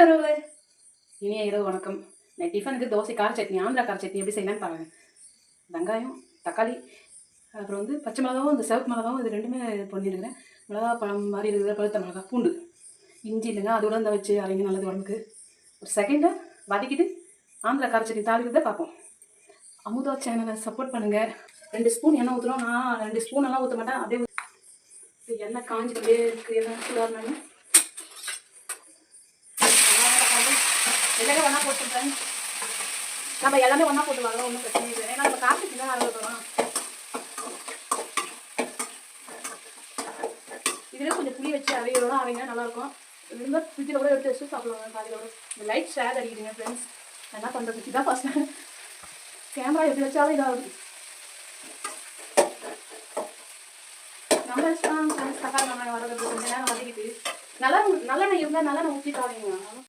Hi உறவுகளே, இனிய இரவு வணக்கம். நான் டிஃபனுக்கு தோசை கார சட்னி, ஆந்திரா கார சட்னி எப்படி செய்யலான்னு பாருங்கள். வெங்காயம், தக்காளி, அப்புறம் வந்து பச்சை மிளகாவும் இந்த சிவப்பு மிளகாவும் இது ரெண்டுமே பண்ணியிருக்கிறேன். மிளகா பழம் மாதிரி இருக்கிற பழுத்த மிளகா, பூண்டு, இஞ்சி இல்லைங்க அதோட இந்த வச்சு அரைங்க நல்லது உடம்புக்கு. ஒரு செகண்டை வதக்கிட்டு ஆந்திரா கார சட்னி தாளிக்கிறத பார்ப்போம். அமுதா சேனலை சப்போர்ட் பண்ணுங்கள். 2 ஸ்பூன் எண்ணெய் ஊற்றுறோம். நான் 2 ஸ்பூன் எல்லாம் ஊற்ற மாட்டேன். அப்படியே எண்ணெய் காஞ்சிக்கிட்டே இருக்குது. எண்ணெய் சூடாக எல்லாமே ஒன்றா போட்டுருக்கேன். நம்ம எல்லாமே ஒன்றா போட்டு வரலாம், ஒன்றும் பிரச்சனை இல்லை. ஏன்னா நம்ம கார்த்திக்கு தான் ஆரம்பிக்கலாம். இதில் கொஞ்சம் புளி வச்சு அவையோட அவைங்க நல்லாயிருக்கும். இருந்தால் ஃப்ரிட்ஜில் கூட எடுத்து வச்சு சாப்பிடுவாங்க காலையோட. இந்த லைட் ஷேர் அடிக்குதுங்க ஃப்ரெண்ட்ஸ். என்ன பண்ணுறது, இதான் ஃபஸ்ட்டு கேமரா எப்படி வச்சாலும் இதாகுது. நம்ம தக்காளி வெங்காயம் வரது கொஞ்சம் நேரம் வதக்கிட்டு நல்லெண்ணெய் இருந்தால் நல்லெண்ணெய் ஊற்றி காலைங்க.